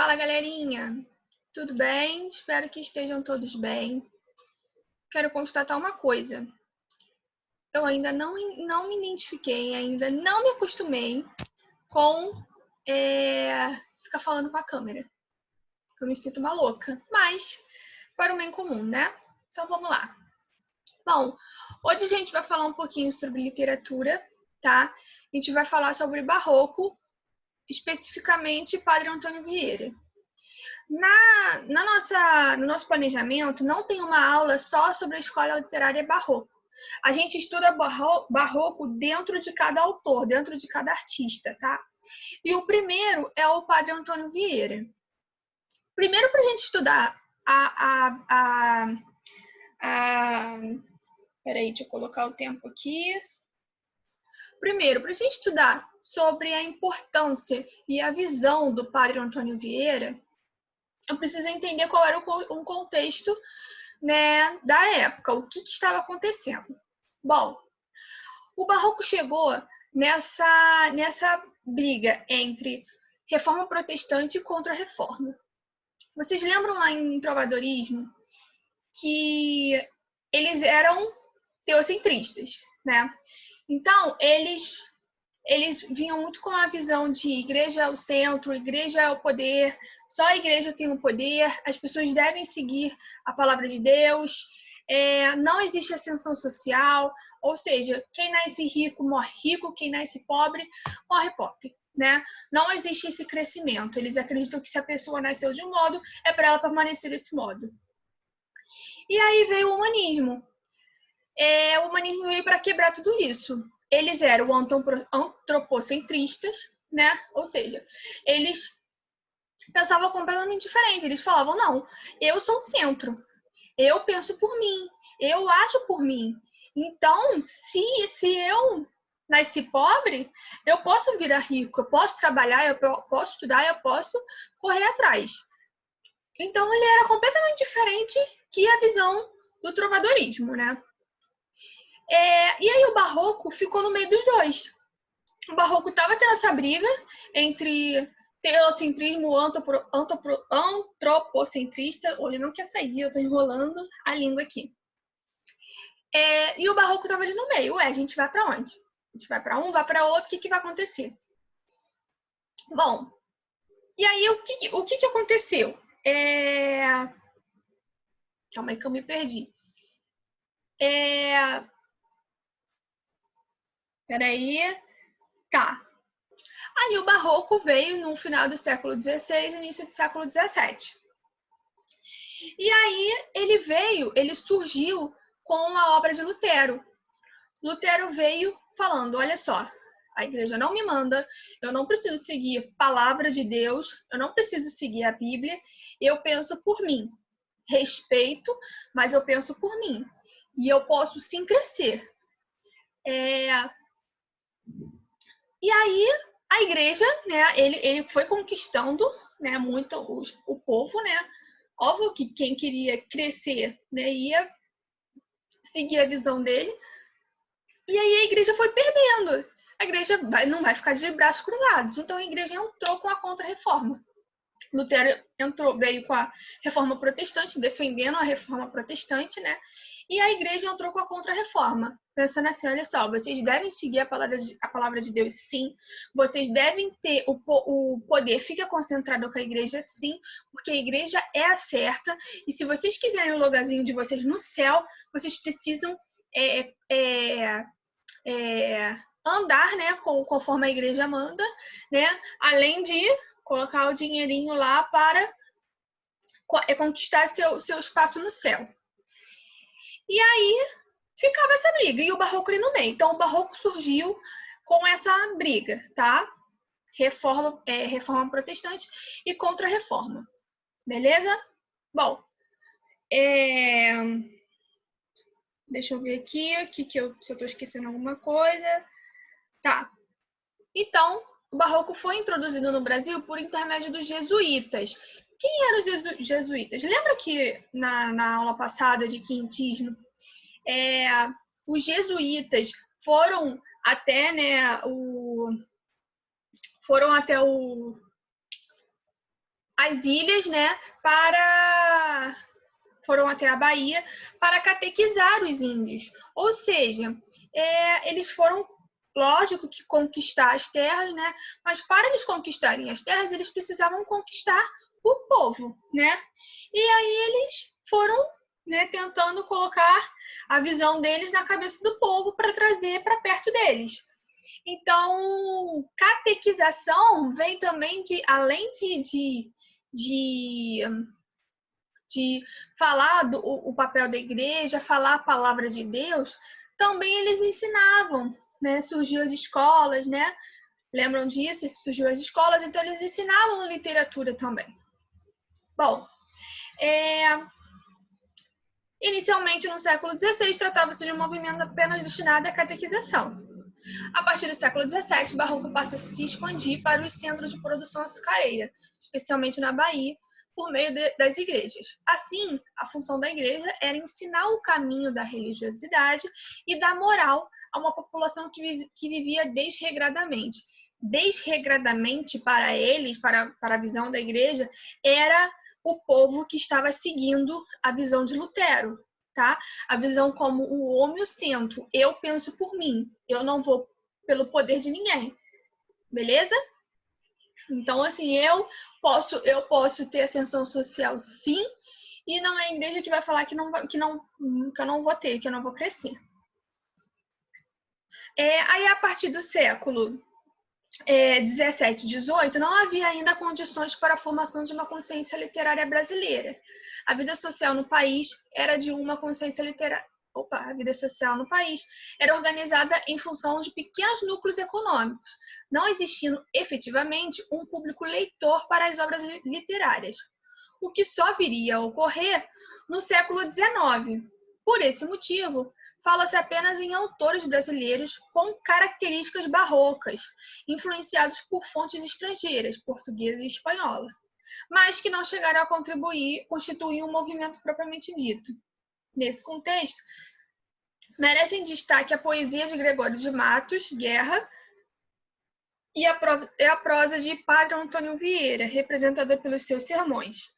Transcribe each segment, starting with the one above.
Fala, galerinha! Tudo bem? Espero que estejam todos bem. Quero constatar uma coisa. Eu ainda não me identifiquei, ainda não me acostumei com ficar falando com a câmera. Eu me sinto uma louca, mas para o bem comum, né? Então vamos lá. Bom, hoje a gente vai falar um pouquinho sobre literatura, tá? A gente vai falar sobre Barroco, especificamente Padre Antônio Vieira. No nosso planejamento, não tem uma aula só sobre a escola literária barroco. A gente estuda barroco dentro de cada autor, dentro de cada artista, tá? E o primeiro é o Padre Antônio Vieira. Primeiro, para a gente estudar Peraí, deixa eu colocar o tempo aqui. Primeiro, para a gente estudar sobre a importância e a visão do Padre Antônio Vieira, eu preciso entender qual era um contexto, né, da época, o que estava acontecendo. Bom, o Barroco chegou nessa briga entre reforma protestante e contra-reforma. Vocês lembram lá em Trovadorismo que eles eram teocentristas, né? Então, eles vinham muito com a visão de igreja é o centro, igreja é o poder, só a igreja tem o poder, as pessoas devem seguir a palavra de Deus, não existe ascensão social, ou seja, quem nasce rico morre rico, quem nasce pobre morre pobre, né? Não existe esse crescimento, eles acreditam que se a pessoa nasceu de um modo, é para ela permanecer desse modo. E aí veio o humanismo. O humanismo veio para quebrar tudo isso. Eles eram antropocentristas, né? Ou seja, eles pensavam completamente diferente. Eles falavam, não, eu sou o centro, eu penso por mim, eu acho por mim. Então, se eu nasci pobre, eu posso virar rico, eu posso trabalhar, eu posso estudar, eu posso correr atrás. Então, ele era completamente diferente que a visão do trovadorismo, né? E aí o Barroco ficou no meio dos dois. O Barroco estava tendo essa briga entre teocentrismo antropocentrista. Hoje não quer sair, eu estou enrolando a língua aqui. E o Barroco estava ali no meio. A gente vai para onde? A gente vai para um, vai para outro, o que vai acontecer? Bom, e aí o que aconteceu? Calma aí que eu me perdi. Peraí. Tá. Aí o Barroco veio no final do século XVI, início do século XVII. E aí ele surgiu com a obra de Lutero. Lutero veio falando, olha só, a igreja não me manda, eu não preciso seguir palavra de Deus, eu não preciso seguir a Bíblia, eu penso por mim. Respeito, mas eu penso por mim. E eu posso sim crescer. E aí a igreja, né, ele foi conquistando, né, muito o povo, né? Óbvio que quem queria crescer, né, ia seguir a visão dele. E aí a igreja foi perdendo. A igreja não vai ficar de braços cruzados. Então a igreja entrou com a contra-reforma. Lutero veio com a reforma protestante, defendendo a reforma protestante, né? E a igreja entrou com a contra-reforma, pensando assim, olha só, vocês devem seguir a palavra de Deus, sim. Vocês devem ter o poder, fica concentrado com a igreja, sim, porque a igreja é a certa. E se vocês quiserem o lugarzinho de vocês no céu, vocês precisam andar, né, conforme a igreja manda, né? Além de colocar o dinheirinho lá para conquistar seu espaço no céu. E aí ficava essa briga, e o Barroco ali no meio. Então o Barroco surgiu com essa briga, tá? Reforma protestante e contra-reforma. Beleza? Bom, deixa eu ver aqui se eu estou esquecendo alguma coisa. Tá. Então, o Barroco foi introduzido no Brasil por intermédio dos jesuítas. Quem eram os jesuítas? Lembra que na aula passada de quintismo, os jesuítas foram até, né, as ilhas, né, foram até a Bahia para catequizar os índios. Ou seja, eles foram, lógico que conquistar as terras, né? Mas para eles conquistarem as terras, eles precisavam conquistar o povo, né? E aí eles foram, né, tentando colocar a visão deles na cabeça do povo para trazer para perto deles. Então, catequização vem também de, além de falar o papel da igreja, falar a palavra de Deus, também eles ensinavam, né? Surgiu as escolas, né? Lembram disso? Surgiu as escolas, então eles ensinavam literatura também. Bom, inicialmente no século XVI tratava-se de um movimento apenas destinado à catequização. A partir do século XVII, o barroco passa a se expandir para os centros de produção açucareira, especialmente na Bahia, por meio das igrejas. Assim, a função da igreja era ensinar o caminho da religiosidade e da moral a uma população que vivia desregradamente. Desregradamente, para eles, para a visão da igreja, era o povo que estava seguindo a visão de Lutero, tá? A visão como o homem o centro. Eu penso por mim, eu não vou pelo poder de ninguém, beleza? Então, assim, eu posso ter ascensão social, sim, e não é a igreja que vai falar que eu não vou ter, que eu não vou crescer. Aí, a partir do século 17, 18, não havia ainda condições para a formação de uma consciência literária brasileira. A vida social no país era de uma consciência literária. A vida social no país era organizada em função de pequenos núcleos econômicos, não existindo efetivamente um público leitor para as obras literárias, o que só viria a ocorrer no século XIX. Por esse motivo, fala-se apenas em autores brasileiros com características barrocas, influenciados por fontes estrangeiras, portuguesa e espanhola, mas que não chegaram a constituir um movimento propriamente dito. Nesse contexto, merecem destaque a poesia de Gregório de Matos, Guerra, e a prosa de Padre Antônio Vieira, representada pelos seus sermões.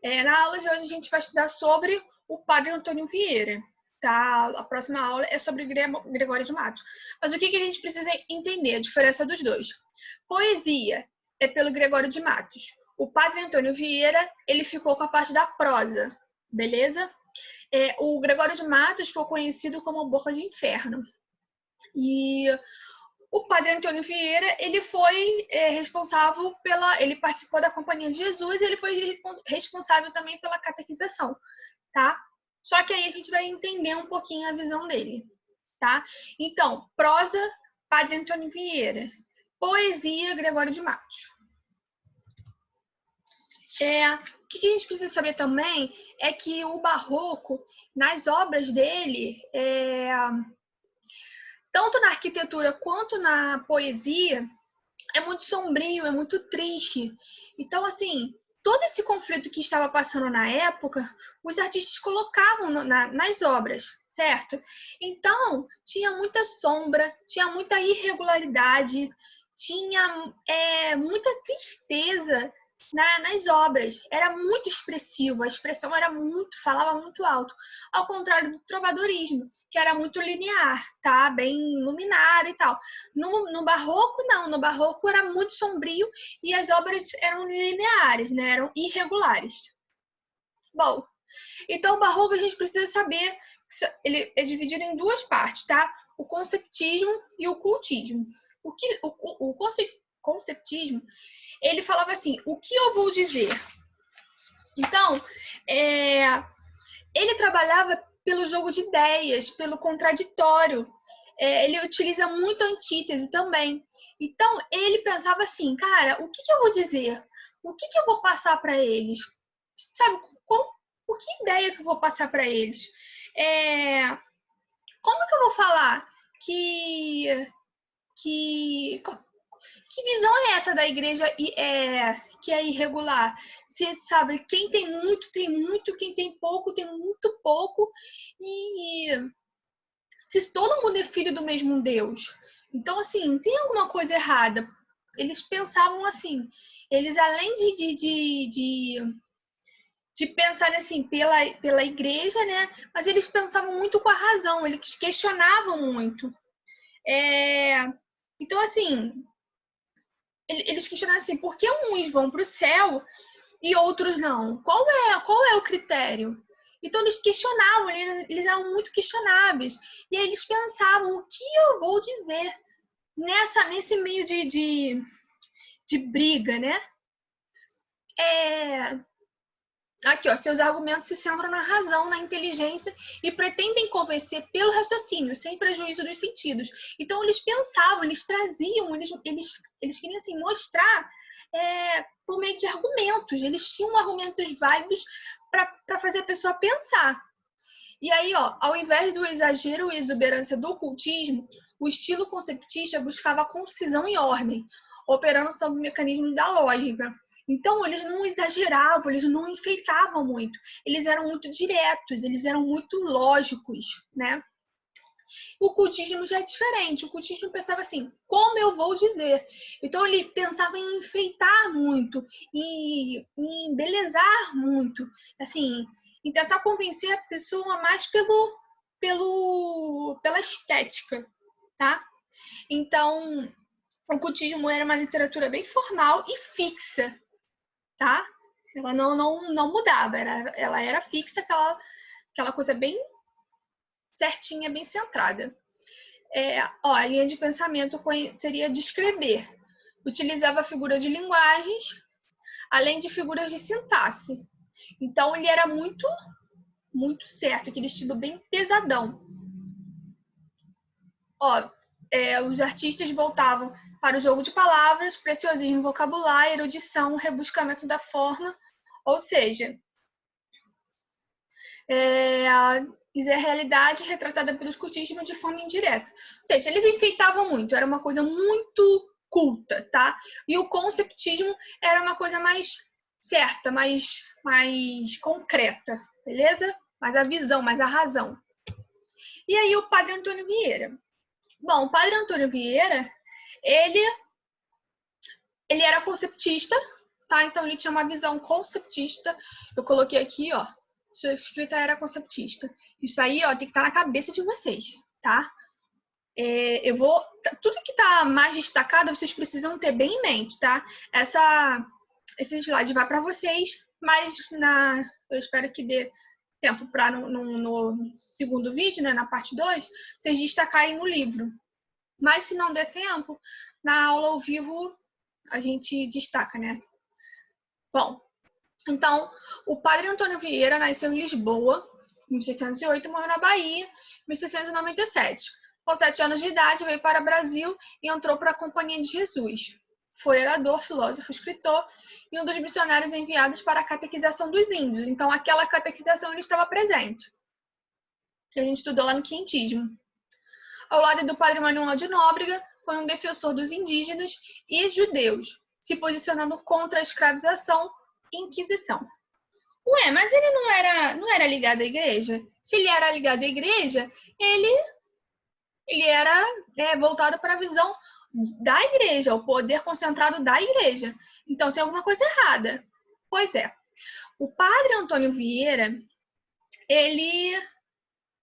Na aula de hoje a gente vai estudar sobre o Padre Antônio Vieira, tá? A próxima aula é sobre Gregório de Matos. Mas o que a gente precisa entender? A diferença dos dois. Poesia é pelo Gregório de Matos. O Padre Antônio Vieira, ele ficou com a parte da prosa, beleza? O Gregório de Matos foi conhecido como Boca de Inferno. E o Padre Antônio Vieira, ele foi responsável ele participou da Companhia de Jesus e ele foi responsável também pela catequização, tá? Só que aí a gente vai entender um pouquinho a visão dele, tá? Então, prosa, Padre Antônio Vieira. Poesia, Gregório de Matos. O que a gente precisa saber também é que o barroco, nas obras dele, tanto na arquitetura quanto na poesia, é muito sombrio, é muito triste. Então, assim, todo esse conflito que estava passando na época, os artistas colocavam nas obras, certo? Então, tinha muita sombra, tinha muita irregularidade, tinha muita tristeza nas obras. Era muito expressivo, a expressão falava muito alto. Ao contrário do trovadorismo, que era muito linear, tá? Bem iluminado e tal. No barroco, não. No barroco era muito sombrio e as obras eram lineares, né? Eram irregulares. Bom, então o barroco a gente precisa saber que ele é dividido em duas partes, tá? O conceptismo e o cultismo. O conceptismo, ele falava assim, o que eu vou dizer? Então, ele trabalhava pelo jogo de ideias, pelo contraditório. Ele utiliza muito a antítese também. Então, ele pensava assim, cara, o que eu vou dizer? O que eu vou passar para eles? Sabe, que ideia que eu vou passar para eles? Como que eu vou falar que visão é essa da igreja que é irregular? Você sabe, quem tem muito, quem tem pouco, tem muito pouco. E se todo mundo é filho do mesmo Deus, então, assim, tem alguma coisa errada. eles pensavam assim, eles além de pensar assim pela igreja, né? Mas eles pensavam muito com a razão, eles questionavam muito. Então, assim, eles questionavam assim, por que uns vão para o céu e outros não? Qual é o critério? Então, eles questionavam, eles eram muito questionáveis. E aí eles pensavam, o que eu vou dizer nesse meio de briga, né? Aqui, ó, seus argumentos se centram na razão, na inteligência e pretendem convencer pelo raciocínio, sem prejuízo dos sentidos. Então, eles pensavam, eles traziam, eles queriam assim, mostrar por meio de argumentos. Eles tinham argumentos válidos para fazer a pessoa pensar. E aí, ó, ao invés do exagero e exuberância do ocultismo, o estilo conceptista buscava concisão e ordem, operando sob o mecanismo da lógica. Então, eles não exageravam, eles não enfeitavam muito. Eles eram muito diretos, eles eram muito lógicos, né? O cultismo já é diferente. O cultismo pensava assim, como eu vou dizer? Então, ele pensava em enfeitar muito, em embelezar muito, assim, em tentar convencer a pessoa mais pela estética, tá? Então, o cultismo era uma literatura bem formal e fixa, tá? Ela não mudava, ela era fixa, aquela coisa bem certinha, bem centrada. A linha de pensamento seria descrever. Utilizava figuras de linguagens, além de figuras de sintaxe. Então, ele era muito, muito certo, aquele estilo bem pesadão. Os artistas voltavam para o jogo de palavras, preciosismo vocabular, erudição, rebuscamento da forma, ou seja, a realidade retratada pelos cultistas de forma indireta. Ou seja, eles enfeitavam muito, era uma coisa muito culta, tá? E o conceptismo era uma coisa mais certa, mais concreta, beleza? Mais a visão, mais a razão. E aí o padre Antônio Vieira. Bom, o padre Antônio Vieira, ele era conceptista, tá? Então ele tinha uma visão conceptista. Eu coloquei aqui, ó, sua escrita era conceptista. Isso aí, ó, tem que estar na cabeça de vocês, tá? Tudo que tá mais destacado, vocês precisam ter bem em mente, tá? Esse slide vai para vocês, mas eu espero que dê tempo para no segundo vídeo, né, na parte 2, vocês destacarem no livro. Mas se não der tempo, na aula ao vivo a gente destaca, né? Bom, então, o padre Antônio Vieira nasceu em Lisboa, em 1608, morreu na Bahia, em 1697. Com 7 anos de idade, veio para o Brasil e entrou para a Companhia de Jesus. Foi orador, filósofo, escritor e um dos missionários enviados para a catequização dos índios. Então, aquela catequização ele estava presente, que a gente estudou lá no Quintismo. Ao lado do padre Manuel de Nóbrega, foi um defensor dos indígenas e judeus, se posicionando contra a escravização e Inquisição. Ué, mas ele não era ligado à igreja? Se ele era ligado à igreja, ele era voltado para a visão da igreja, o poder concentrado da igreja. Então tem alguma coisa errada. Pois é. O padre Antônio Vieira, ele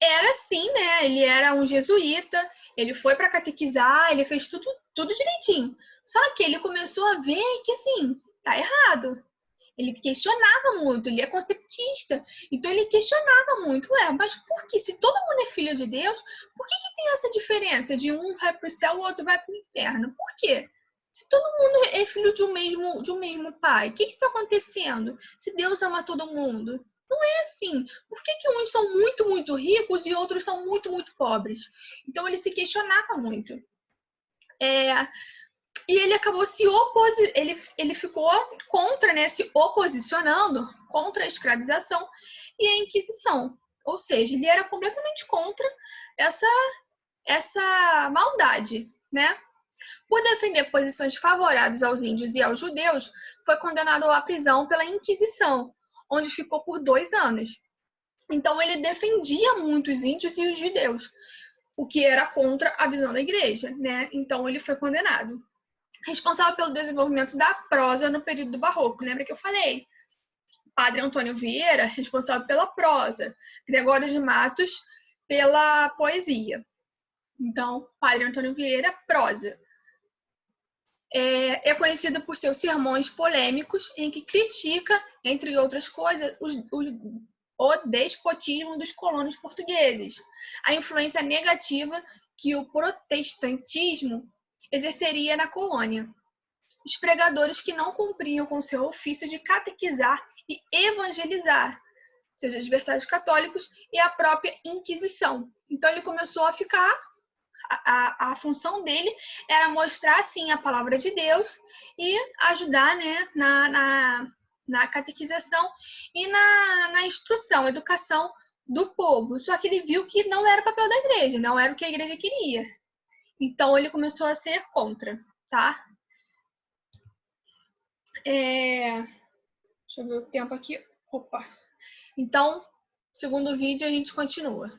era assim, né? Ele era um jesuíta, ele foi para catequizar, ele fez tudo direitinho. Só que ele começou a ver que, assim, tá errado. Ele questionava muito, ele é conceptista. Então ele questionava muito. Mas por que? Se todo mundo é filho de Deus, por que tem essa diferença de um vai para o céu e o outro vai para o inferno? Por quê? Se todo mundo é filho de um mesmo pai, o que está acontecendo? Se Deus ama todo mundo? Não é assim. Por que uns são muito, muito ricos e outros são muito, muito pobres? Então ele se questionava muito. E ele acabou ele ficou contra, né, se oposicionando contra a escravização e a Inquisição. Ou seja, ele era completamente contra essa maldade, né? Por defender posições favoráveis aos índios e aos judeus, foi condenado à prisão pela Inquisição, onde ficou por 2 anos. Então ele defendia muito os índios e os judeus, o que era contra a visão da igreja, né? Então ele foi condenado. responsável pelo desenvolvimento da prosa no período do Barroco. Lembra que eu falei? Padre Antônio Vieira, responsável pela prosa. Gregório de Matos, pela poesia. Então, Padre Antônio Vieira, prosa. É conhecido por seus sermões polêmicos, em que critica, entre outras coisas, o despotismo dos colonos portugueses, a influência negativa que o protestantismo exerceria na colônia, os pregadores que não cumpriam com seu ofício de catequizar e evangelizar, seja adversários católicos, e a própria Inquisição. Então ele começou a ficar, a função dele era mostrar, assim, a palavra de Deus e ajudar, né, na catequização e na instrução, educação do povo. Só que ele viu que não era o papel da igreja, não era o que a igreja queria. Então ele começou a ser contra, tá? Deixa eu ver o tempo aqui. Opa! Então, segundo vídeo, a gente continua.